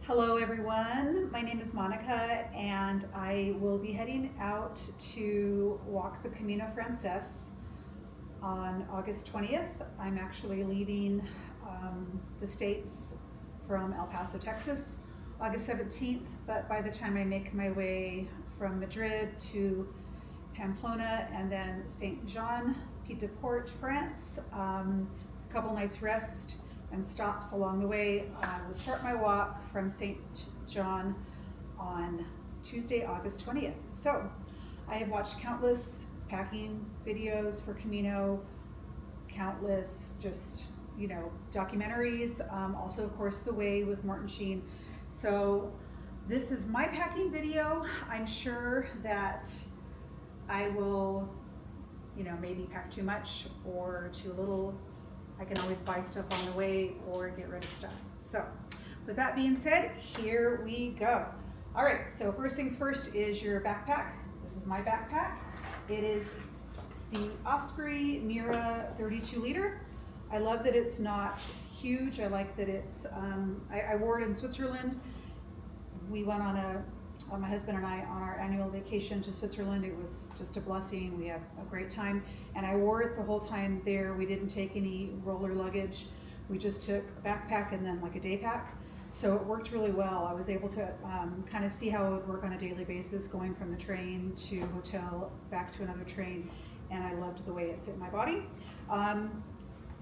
Hello everyone, my name is Monica and I will be heading out to walk the Camino Frances on August 20th. I'm actually leaving the States from El Paso, Texas, August 17th, but by the time I make my way from Madrid to Pamplona and then Saint Jean Pied de Port, France, a couple nights rest and stops along the way. I will start my walk from St. John on Tuesday, August 20th. So I have watched countless packing videos for Camino, countless documentaries, also of course The Way with Martin Sheen. So this is my packing video. I'm sure that I will, maybe pack too much or too little. I can always buy stuff on the way or get rid of stuff. So with that being said, here we go. All right, so first things first is your backpack. This is my backpack. It is the Osprey Mira 32 liter. I love that it's not huge. I like that it's, I wore it in Switzerland. We went on my husband and I, on our annual vacation to Switzerland. It was just a blessing. We had a great time. And I wore it the whole time there. We didn't take any roller luggage. We just took a backpack and then like a day pack. So it worked really well. I was able to kind of see how it would work on a daily basis, going from the train to hotel, back to another train. And I loved the way it fit my body.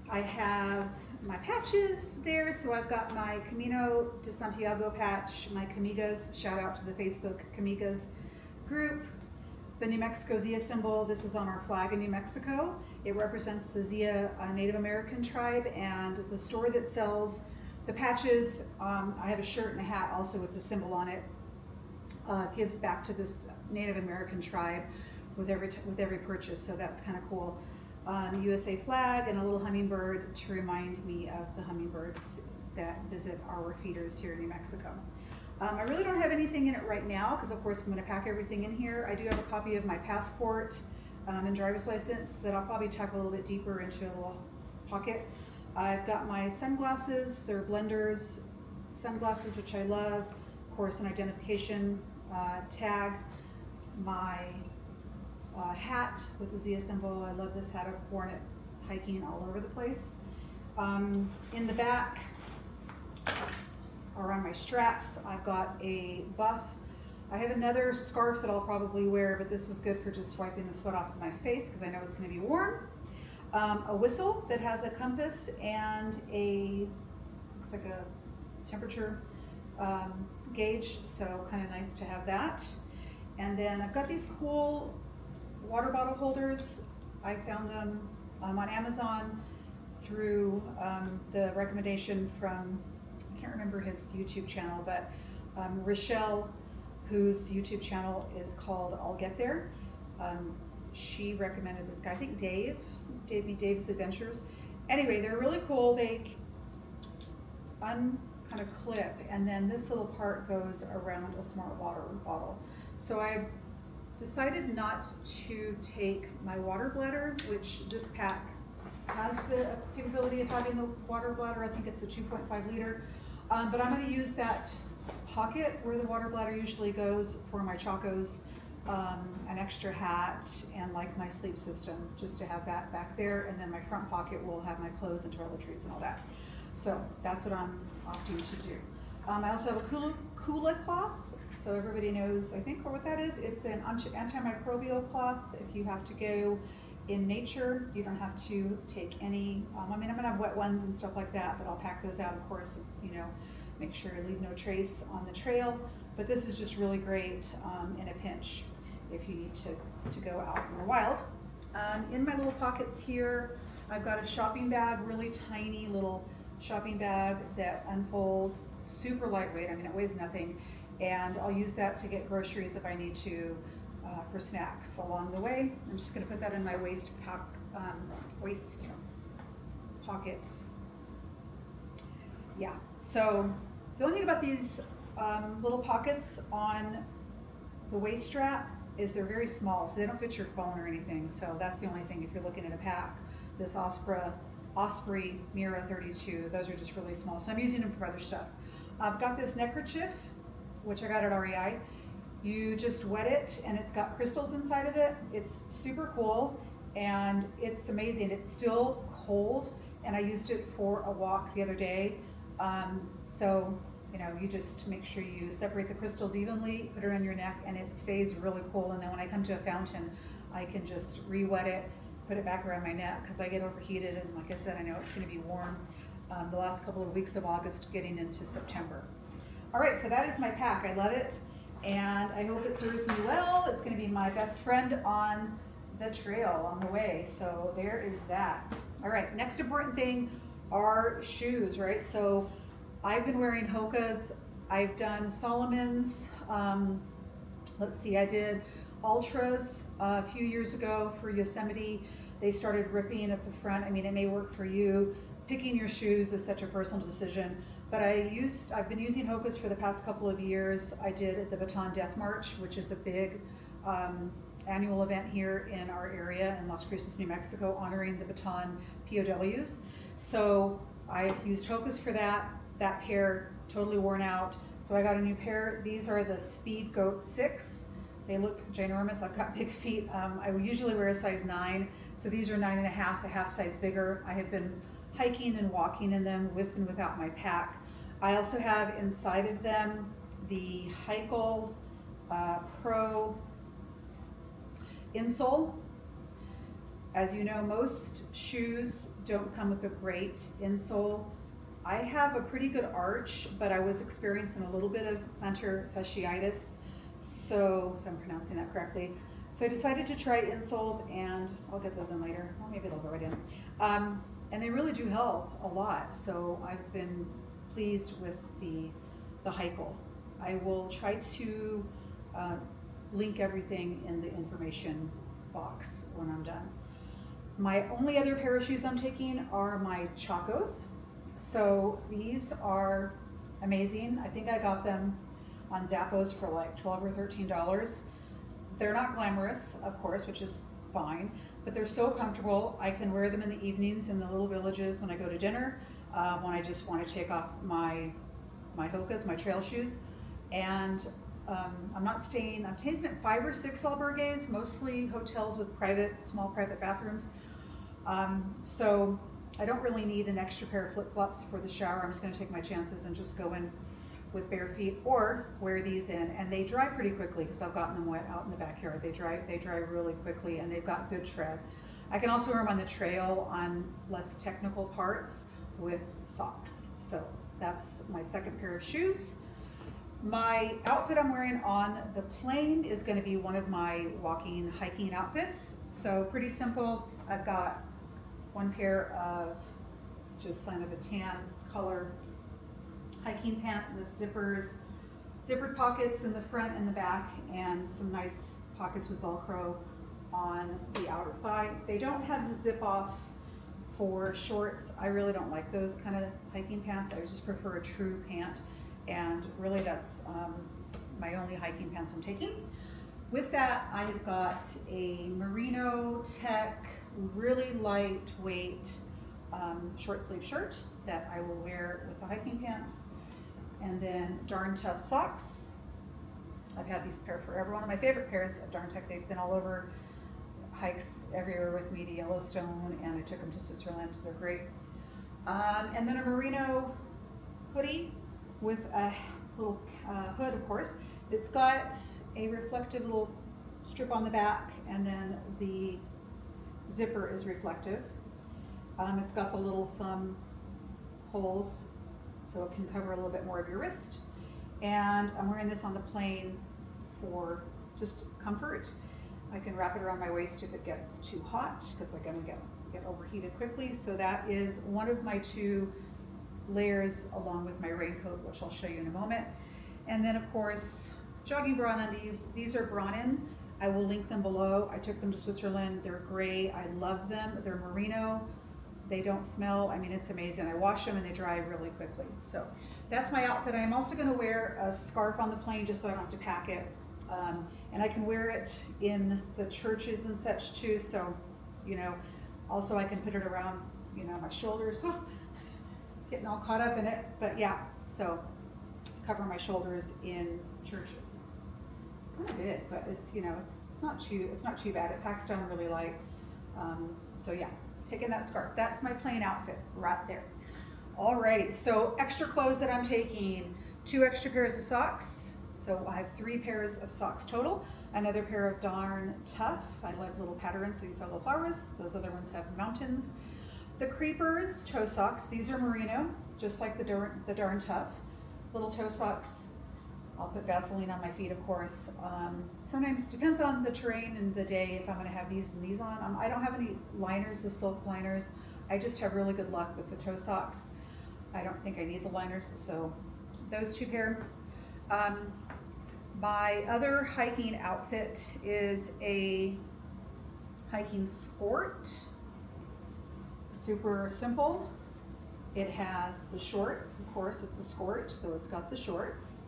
I have my patches there, so I've got my Camino de Santiago patch, my Camigas, shout out to the Facebook Camigas group, the New Mexico Zia symbol. This is on our flag in New Mexico. It represents the Zia Native American tribe, and the store that sells the patches, I have a shirt and a hat also with the symbol on it, gives back to this Native American tribe with every purchase, so that's kind of cool. USA flag and a little hummingbird to remind me of the hummingbirds that visit our feeders here in New Mexico. I really don't have anything in it right now because of course I'm going to pack everything in here. I do have a copy of my passport and driver's license that I'll probably tuck a little bit deeper into a little pocket. I've got my sunglasses. They're Blenders sunglasses, which I love. Of course, an identification tag. My hat with the Zia symbol. I love this hat. I've worn it hiking all over the place. In the back, around my straps, I've got a buff. I have another scarf that I'll probably wear, but this is good for just wiping the sweat off of my face because I know it's going to be warm. A whistle that has a compass and looks like a temperature gauge, so kind of nice to have that. And then I've got these cool water bottle holders. I found them on Amazon through the recommendation from, I can't remember his YouTube channel, but Rochelle, whose YouTube channel is called I'll Get There. She recommended this guy, I think Dave's Adventures. Anyway, they're really cool. They kind of clip, and then this little part goes around a smart water bottle. So I've decided not to take my water bladder, which this pack has the capability of having the water bladder. I think it's a 2.5 liter, but I'm going to use that pocket where the water bladder usually goes for my chacos, an extra hat, and like my sleep system, just to have that back there. And then my front pocket will have my clothes and toiletries and all that. So that's what I'm opting to do. I also have a Kula cloth. So everybody knows, I think, what that is. It's an antimicrobial cloth. If you have to go in nature, you don't have to take any, I'm gonna have wet ones and stuff like that, but I'll pack those out, of course, make sure I leave no trace on the trail. But this is just really great in a pinch if you need to go out in the wild. In my little pockets here, I've got a shopping bag, really tiny little shopping bag that unfolds, super lightweight. I mean, it weighs nothing. And I'll use that to get groceries if I need to for snacks along the way. I'm just going to put that in my waist pockets. Yeah, so the only thing about these little pockets on the waist strap is they're very small, so they don't fit your phone or anything. So that's the only thing if you're looking at a pack. This Osprey Mira 32, those are just really small. So I'm using them for other stuff. I've got this neckerchief, which I got at REI. You just wet it and it's got crystals inside of it. It's super cool and it's amazing. It's still cold and I used it for a walk the other day. So, you know, you just make sure you separate the crystals evenly, put it on your neck, and it stays really cool. And then when I come to a fountain, I can just re-wet it, put it back around my neck because I get overheated. And like I said, I know it's going to be warm the last couple of weeks of August getting into September. All right, so that is my pack. I love it, and I hope it serves me well. It's going to be my best friend on the trail on the way. So there is that. All right, next important thing are shoes, right? So I've been wearing Hoka's. I've done Solomon's. Let's see, I did Ultras a few years ago for Yosemite. They started ripping at the front. I mean, it may work for you. Picking your shoes is such a personal decision. But I've been using Hoka's for the past couple of years. I did the Baton Death March, which is a big annual event here in our area in Las Cruces, New Mexico, honoring the Baton POWs. So I used Hoka's for that. That pair totally worn out. So I got a new pair. These are the Speed Goat 6. They look ginormous. I've got big feet. I usually wear a size 9. So these are 9.5, a half size bigger. I have been hiking and walking in them with and without my pack. I also have inside of them the Heikel Pro insole. As you know, most shoes don't come with a great insole. I have a pretty good arch, but I was experiencing a little bit of plantar fasciitis, so if I'm pronouncing that correctly. So I decided to try insoles, and I'll get those in later. Well, maybe they'll go right in. And they really do help a lot, so I've been pleased with the Heikel. I will try to link everything in the information box when I'm done. My only other pair of shoes I'm taking are my Chacos. So these are amazing. I think I got them on Zappos for like $12 or $13. They're not glamorous, of course, which is fine, but they're so comfortable. I can wear them in the evenings in the little villages when I go to dinner, when I just want to take off my Hoka's, my trail shoes. And I'm staying at 5 or 6 albergues, mostly hotels with small private bathrooms. So I don't really need an extra pair of flip-flops for the shower. I'm just going to take my chances and just go in with bare feet or wear these in, and they dry pretty quickly because I've gotten them wet out in the backyard. They dry really quickly, and they've got good tread. I can also wear them on the trail on less technical parts with socks. So that's my second pair of shoes. My outfit I'm wearing on the plane is going to be one of my walking, hiking outfits. So pretty simple. I've got one pair of just kind of a tan color hiking pant with zippered pockets in the front and the back, and some nice pockets with Velcro on the outer thigh. They don't have the zip off for shorts. I really don't like those kind of hiking pants. I just prefer a true pant, and really that's my only hiking pants I'm taking. With that, I've got a Merino Tech, really lightweight short sleeve shirt that I will wear with the hiking pants, and then Darn Tough socks. I've had these pair forever. One of my favorite pairs of Darn Tough. They've been all over hikes everywhere with me to Yellowstone, and I took them to Switzerland. They're great. And then a merino hoodie with a little hood, of course. It's got a reflective little strip on the back, and then the zipper is reflective. It's got the little thumb holes so it can cover a little bit more of your wrist. And I'm wearing this on the plane for just comfort. I can wrap it around my waist if it gets too hot, because I'm gonna get overheated quickly. So that is one of my 2 layers, along with my raincoat, which I'll show you in a moment. And then of course, jogging bra and undies. These are Bronin. I will link them below. I took them to Switzerland. They're gray. I love them. They're merino. They don't smell. I mean, it's amazing. I wash them and they dry really quickly. So that's my outfit. I'm also going to wear a scarf on the plane just so I don't have to pack it. And I can wear it in the churches and such too. So, also I can put it around, my shoulders. Getting all caught up in it. But yeah, so cover my shoulders in churches. It's kind of big, but it's, you know, it's not too bad. It packs down really light. So yeah, taking that scarf. That's my plain outfit right there. Alrighty, so extra clothes that I'm taking: 2 extra pairs of socks. So I have 3 pairs of socks total. Another pair of Darn Tough. I like little patterns, so these are little flowers. Those other ones have mountains. The Creepers toe socks. These are merino, just like the Darn Tough. Little toe socks. I'll put Vaseline on my feet, of course. Sometimes it depends on the terrain and the day if I'm going to have these and these on. I don't have any liners, the silk liners. I just have really good luck with the toe socks. I don't think I need the liners, so those 2 pair. My other hiking outfit is a hiking skirt. Super simple. It has the shorts, of course, it's a skirt, so it's got the shorts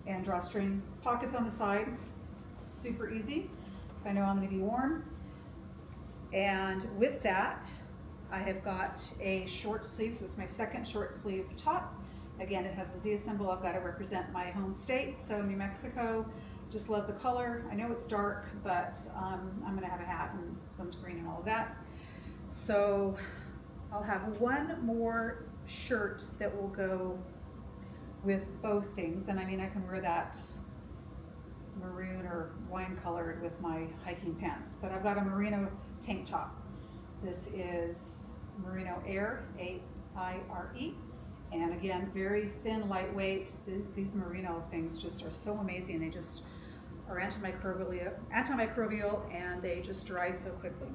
and drawstring pockets on the side. Super easy, because I know I'm going to be warm. And with that, I have got a short sleeve, so it's my second short sleeve top. Again, it has the Z symbol. I've got to represent my home state, so New Mexico. Just love the color. I know it's dark, but I'm going to have a hat and sunscreen and all of that. So I'll have one more shirt that will go with both things, and I mean, I can wear that maroon or wine colored with my hiking pants, but I've got a merino tank top. This is Merino Air, A-I-R-E, and again, very thin, lightweight. These merino things just are so amazing. They just are antimicrobial, and they just dry so quickly.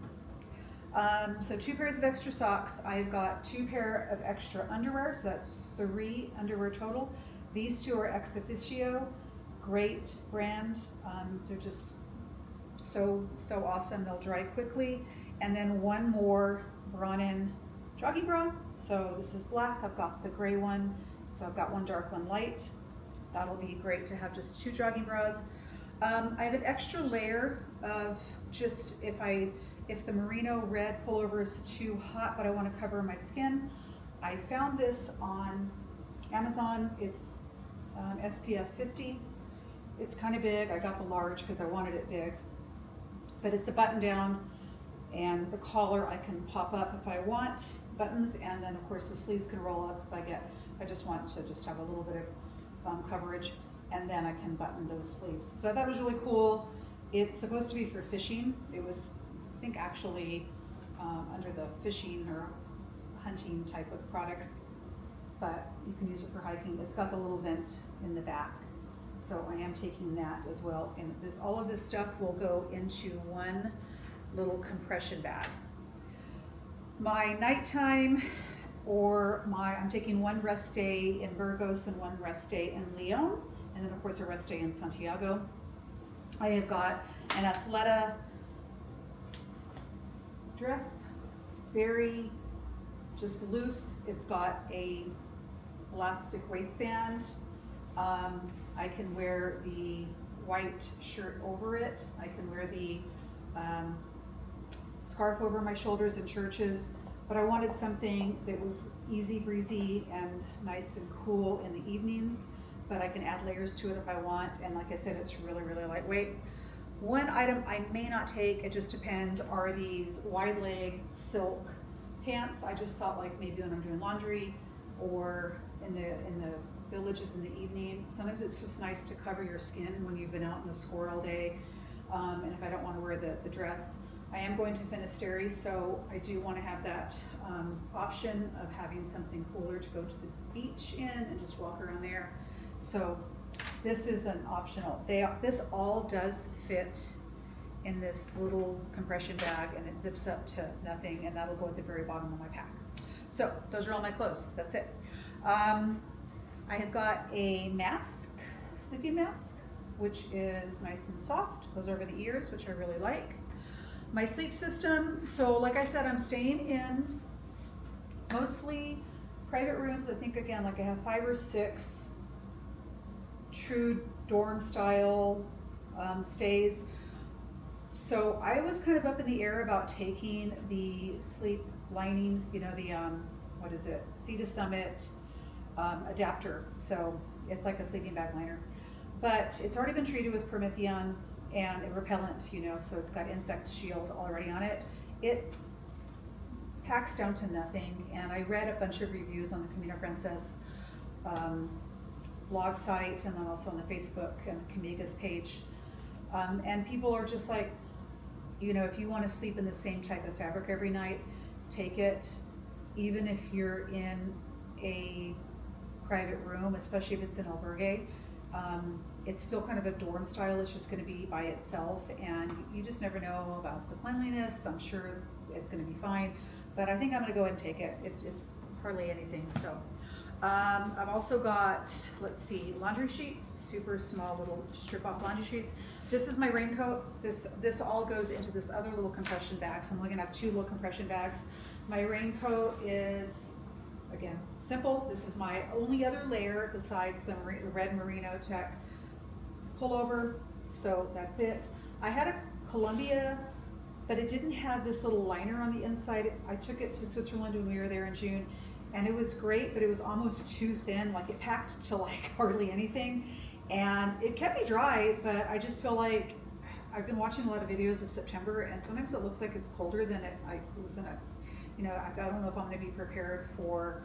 So 2 pairs of extra socks. I've got 2 pair of extra underwear, so that's 3 underwear total. These 2 are Ex Officio, great brand. They're just so awesome. They'll dry quickly. And then 1 more brought-in jogging bra. So this is black. I've got the gray one. So I've got 1 dark, 1 light. That'll be great to have just 2 jogging bras. I have an extra layer of just if the merino red pullover is too hot, but I want to cover my skin. I found this on Amazon. It's SPF 50. It's kind of big. I got the large because I wanted it big. But it's a button down, and the collar I can pop up if I want buttons, and then of course the sleeves can roll up if I just want to just have a little bit of coverage, and then I can button those sleeves. So I thought it was really cool. It's supposed to be for fishing. It was, I think, actually under the fishing or hunting type of products, but you can use it for hiking. It's got the little vent in the back, so I am taking that as well. And all of this stuff will go into 1 little compression bag. My nighttime, I'm taking 1 rest day in Burgos and 1 rest day in Leon, and then of course a rest day in Santiago. I have got an Athleta dress, very just loose. It's got a elastic waistband. I can wear the white shirt over it. I can wear the scarf over my shoulders in churches, but I wanted something that was easy breezy and nice and cool in the evenings, but I can add layers to it if I want. And like I said, it's really lightweight. 1 item I may not take, it just depends, are these wide leg silk pants. I just thought, like, maybe when I'm doing laundry or in the villages in the evening, sometimes it's just nice to cover your skin when you've been out in the sport all day. And if I don't want to wear the dress, I am going to Finisterre, so I do want to have that option of having something cooler to go to the beach in and just walk around there. So this is an optional. This all does fit in this little compression bag, and it zips up to nothing, and that'll go at the very bottom of my pack. So those are all my clothes. That's it. I have got a mask, sleeping mask, which is nice and soft, goes over the ears, which I really like. My sleep system, so like I said, I'm staying in mostly private rooms. I think, again, like I have 5 or 6 true dorm style stays. So I was kind of up in the air about taking the sleep lining, you know, the, what is it, Sea to Summit adapter. So It's like a sleeping bag liner, but it's already been treated with promethean and a repellent, you know, so it's got insect shield already on it. It packs down to nothing, and I read a bunch of reviews on the Camino Frances blog site, and then also on the Facebook and Camiga's page, and people are just like, you know, if you want to sleep in the same type of fabric every night, take it. Even if you're in a private room, especially if it's in albergue, it's still kind of a dorm style. It's just going to be by itself, and you just never know about the cleanliness. I'm sure it's going to be fine, but I think I'm going to go ahead and take it. It's hardly anything. So I've also got, let's see, laundry sheets, super small little strip off laundry sheets. This is my raincoat. This all goes into this other little compression bag, so I'm only going to have 2 little compression bags. My raincoat is, again, simple. This is my only other layer besides the red Merino Tech pullover, so that's it. I had a Columbia, but it didn't have this little liner on the inside. I took it to Switzerland when we were there in June, and it was great, but it was almost too thin. Like, it packed to like hardly anything, and it kept me dry, but I just feel like I've been watching a lot of videos of September, and sometimes it looks like it's colder than it was in a, you know, I don't know if I'm going to be prepared for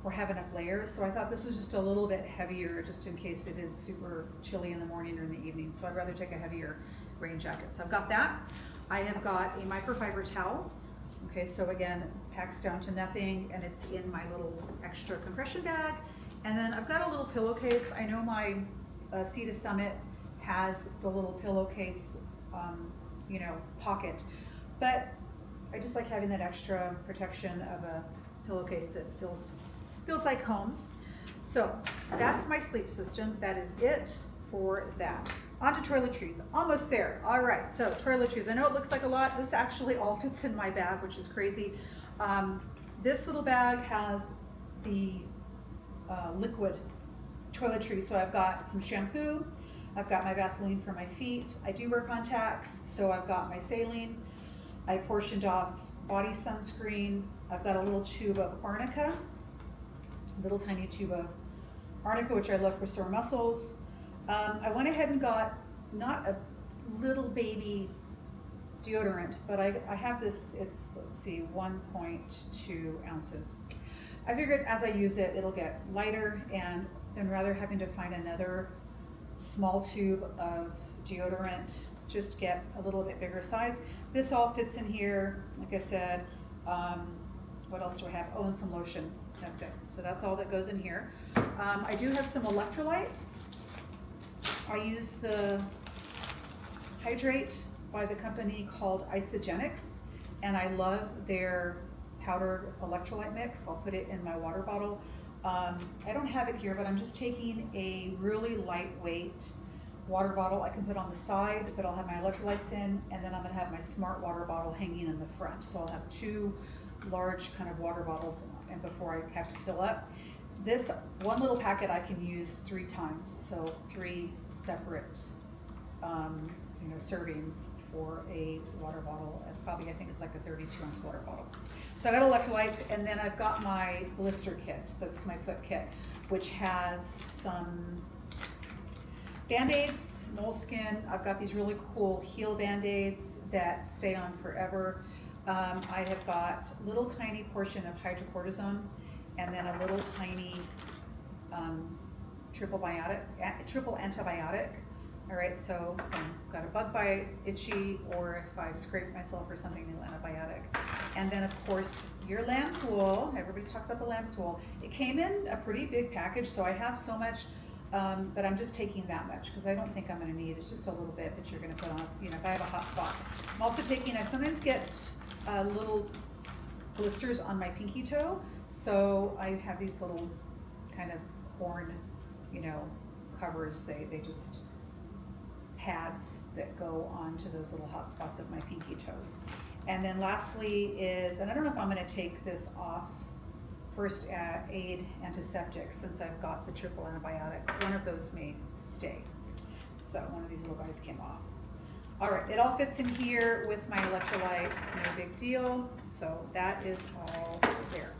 or have enough layers. So I thought this was just a little bit heavier, just in case it is super chilly in the morning or in the evening. So I'd rather take a heavier rain jacket. So I've got that. I have got a microfiber towel. Okay, so again, packs down to nothing, and it's in my little extra compression bag. And then I've got a little pillowcase. I know my Sea to Summit has the little pillowcase, you know, pocket, but I just like having that extra protection of a pillowcase that feels like home. So that's my sleep system. That is it for that. On to toiletries. Almost there. All right, so toiletries. I know it looks like a lot. This actually all fits in my bag, which is crazy. This little bag has the liquid toiletries. So I've got some shampoo. I've got my Vaseline for my feet. I do wear contacts, so I've got my saline. I portioned off body sunscreen. I've got a little tube of arnica, little tiny tube of arnica, which I love for sore muscles. I went ahead and got not a little baby deodorant, but I have this, it's, let's see, 1.2 ounces. I figured as I use it, it'll get lighter, and then rather having to find another small tube of deodorant, just get a little bit bigger size. This all fits in here, like I said. What else do I have? Oh, and some lotion. That's it. So that's all that goes in here. I do have some electrolytes. I use the Hydrate by the company called Isogenics, and I love their powdered electrolyte mix. I'll put it in my water bottle. I don't have it here, but I'm just taking a really lightweight water bottle I can put on the side that I'll have my electrolytes in, and then I'm going to have my smart water bottle hanging in the front. So I'll have 2 large kind of water bottles, and before I have to fill up. This one little packet I can use 3 times, so 3 separate you know, servings for a water bottle. And probably, I think it's like a 32-ounce water bottle. So I got electrolytes, and then I've got my blister kit. So this is my foot kit, which has some Band-Aids, moleskin. I've got these really cool heel Band-Aids that stay on forever. I have got a little tiny portion of hydrocortisone, and then a little tiny triple antibiotic. All right, so if I've got a bug bite, itchy, or if I've scraped myself or something, new antibiotic. And then of course, your lamb's wool. Everybody's talking about the lamb's wool. It came in a pretty big package, so I have so much, but I'm just taking that much because I don't think I'm gonna need, it's just a little bit that you're gonna put on, you know, if I have a hot spot. I'm also taking, I sometimes get little blisters on my pinky toe, so I have these little kind of corn, you know, covers. They just pads that go onto those little hot spots of my pinky toes. And then lastly is, and I don't know if I'm going to take this off, first aid antiseptic, since I've got the triple antibiotic. One of those may stay. So one of these little guys came off. All right, it all fits in here with my electrolytes, no big deal. So that is all there.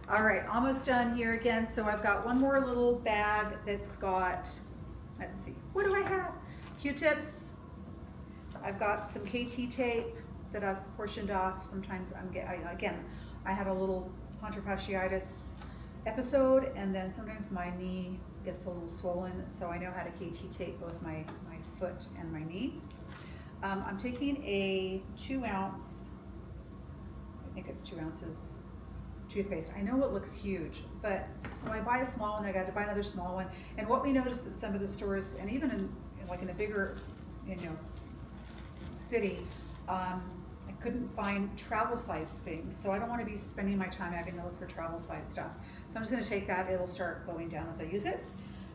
All right, almost done here again. So I've got one more little bag that's got, let's see, what do I have? Q-tips. I've got some KT tape that I've portioned off. Sometimes I had a little plantar fasciitis episode, and then sometimes my knee gets a little swollen, so I know how to KT tape both my foot and my knee. I'm taking a 2 ounce, I think it's 2 ounces, toothpaste. I know it looks huge, but so I buy a small one, I got to buy another small one. And what we noticed at some of the stores, and even in a bigger, city, I couldn't find travel sized things. So I don't want to be spending my time having to look for travel sized stuff. So I'm just going to take that. It'll start going down as I use it.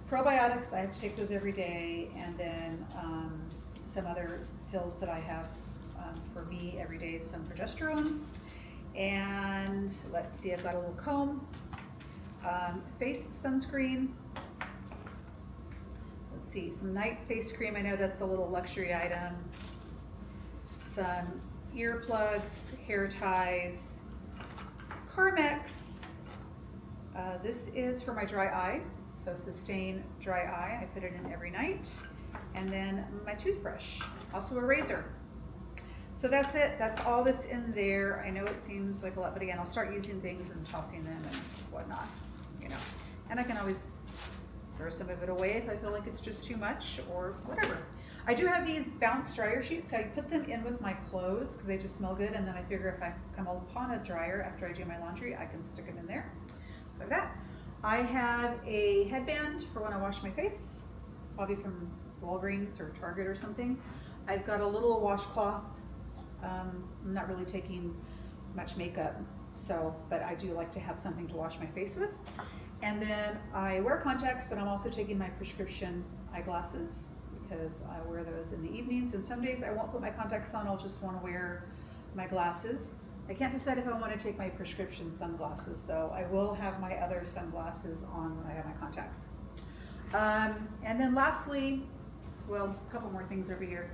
Probiotics, I have to take those every day. And then some other pills that I have for me every day, some progesterone. And let's see, I've got a little comb, face sunscreen. Let's see, some night face cream. I know that's a little luxury item. Some earplugs, hair ties, Carmex. This is for my dry eye, so Sustain Dry Eye. I put it in every night. And then my toothbrush, also a razor. So that's it. That's all that's in there. I know it seems like a lot, but again, I'll start using things and tossing them and whatnot, And I can always throw some of it away if I feel like it's just too much or whatever. I do have these bounce dryer sheets. I put them in with my clothes because they just smell good, and then I figure if I come upon a dryer after I do my laundry, I can stick them in there. So like that. I have a headband for when I wash my face, probably from Walgreens or Target or something. I've got a little washcloth. I'm not really taking much makeup, but I do like to have something to wash my face with. And then I wear contacts, but I'm also taking my prescription eyeglasses because I wear those in the evenings. And some days I won't put my contacts on, I'll just want to wear my glasses. I can't decide if I want to take my prescription sunglasses though. I will have my other sunglasses on when I have my contacts. And then lastly, well, a couple more things over here.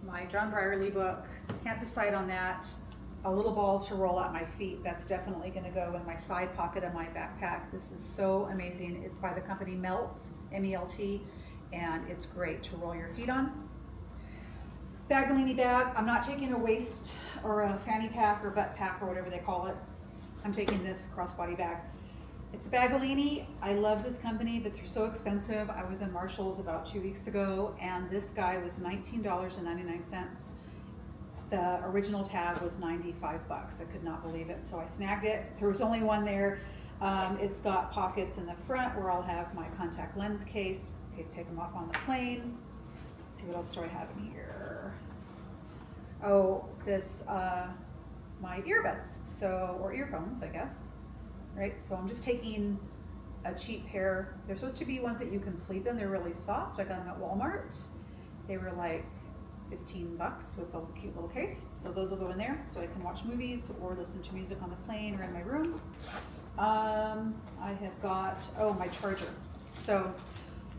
My John Brierly book, can't decide on that. A little ball to roll out my feet. That's definitely going to go in my side pocket of my backpack. This is so amazing. It's by the company Melt, M-E-L-T, and it's great to roll your feet on. Bagolini bag. I'm not taking a waist or a fanny pack or butt pack or whatever they call it. I'm taking this crossbody bag. It's Bagolini. I love this company, but they're so expensive. I was in Marshall's about 2 weeks ago, and this guy was $19.99. The original tag was 95 bucks. I could not believe it, so I snagged it. There was only one there. It's got pockets in the front where I'll have my contact lens case. Okay, take them off on the plane. Let's see, what else do I have in here? Oh, this, my earbuds, or earphones, I guess. Right, so I'm just taking a cheap pair. They're supposed to be ones that you can sleep in. They're really soft. I got them at Walmart. They were like 15 bucks with a cute little case. So those will go in there so I can watch movies or listen to music on the plane or in my room. I have got, my charger. So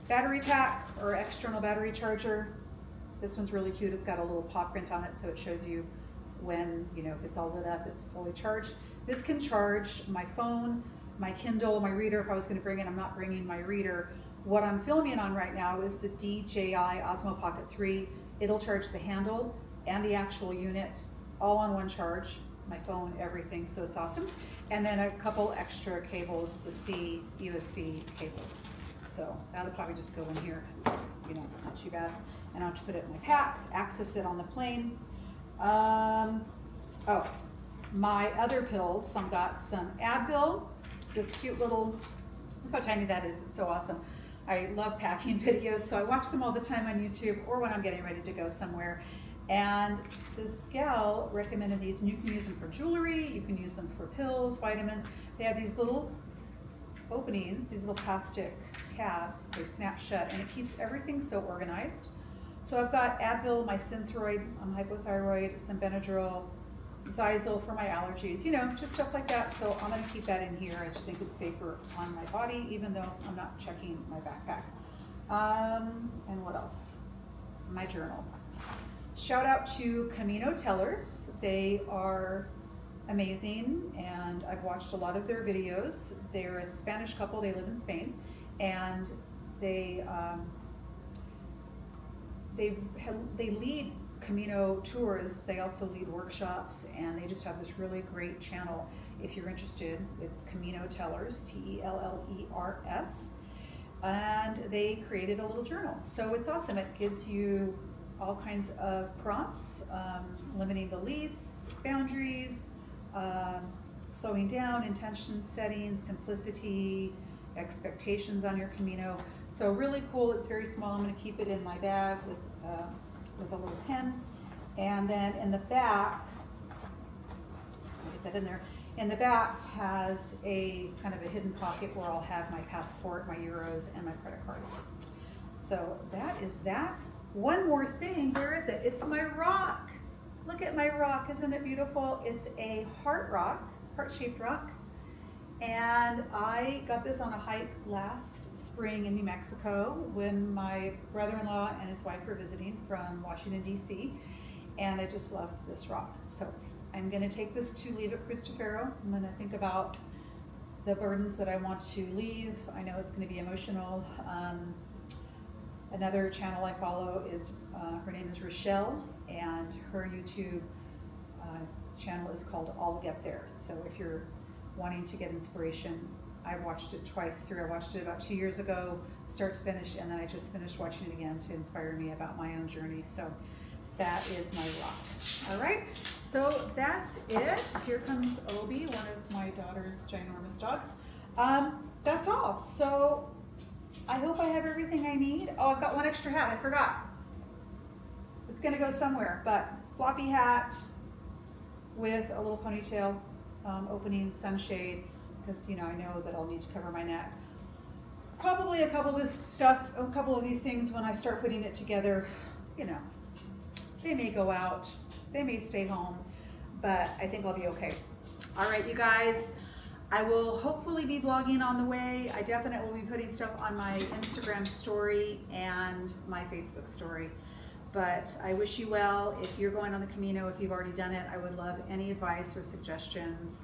battery pack or external battery charger. This one's really cute. It's got a little paw print on it so it shows you when, if it's all lit up, it's fully charged. This can charge my phone, my Kindle, my reader. If I was going to bring it, I'm not bringing my reader. What I'm filming on right now is the DJI Osmo Pocket 3. It'll charge the handle and the actual unit all on one charge, my phone, everything, so it's awesome. And then a couple extra cables, the C USB cables. So that'll probably just go in here because it's, not too bad. And I'll have to put it in my pack, access it on the plane. My other pills, I've got some Advil, this cute little, look how tiny that is, it's so awesome. I love packing videos, so I watch them all the time on YouTube or when I'm getting ready to go somewhere. And this gal recommended these, and you can use them for jewelry, you can use them for pills, vitamins. They have these little openings, these little plastic tabs, they snap shut, and it keeps everything so organized. So I've got Advil, my Synthroid, I'm hypothyroid, some Benadryl, Zyzil for my allergies, just stuff like that. So I'm going to keep that in here. I just think it's safer on my body, even though I'm not checking my backpack. And what else? My journal. Shout out to Camino Tellers. They are amazing, and I've watched a lot of their videos. They're a Spanish couple, they live in Spain, and they lead Camino tours. They also lead workshops, and they just have this really great channel. If you're interested, it's Camino Tellers, Tellers, and they created a little journal. So it's awesome. It gives you all kinds of prompts, limiting beliefs, boundaries, slowing down, intention setting, simplicity, expectations on your Camino. So really cool. It's very small. I'm going to keep it in my bag with a little pen. And then in the back, I'll get that in there. In the back has a kind of a hidden pocket where I'll have my passport, my euros, and my credit card. So that is that. One more thing, where is it? It's my rock. Look at my rock, isn't it beautiful? It's a heart rock, heart-shaped rock. And I got this on a hike last spring in New Mexico when my brother-in-law and his wife were visiting from Washington, D.C. And I just love this rock. So I'm gonna take this to leave at Cristofero. I'm gonna think about the burdens that I want to leave. I know it's gonna be emotional. Another channel I follow is, her name is Rochelle, and her YouTube channel is called I'll Get There. So if you're wanting to get inspiration, I've watched it twice through. I watched it about 2 years ago, start to finish, and then I just finished watching it again to inspire me about my own journey. So that is my rock. All right, so that's it. Here comes Obi, one of my daughter's ginormous dogs. That's all. So I hope I have everything I need. Oh, I've got one extra hat, I forgot. It's gonna go somewhere, but floppy hat with a little ponytail, opening sunshade, because I know that I'll need to cover my neck. Probably a couple of these things when I start putting it together, they may go out, they may stay home, but I think I'll be okay. All right, you guys. I will hopefully be vlogging on the way. I definitely will be putting stuff on my Instagram story and my Facebook story. But I wish you well. If you're going on the Camino, if you've already done it, I would love any advice or suggestions.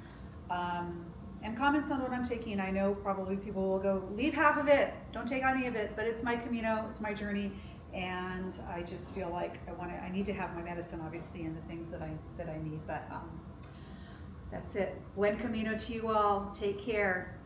And comments on what I'm taking. I know probably people will go, leave half of it, don't take any of it, but it's my Camino, it's my journey. And I just feel like I need to have my medicine, obviously, and the things that I need, but that's it. Buen Camino to you all. Take care.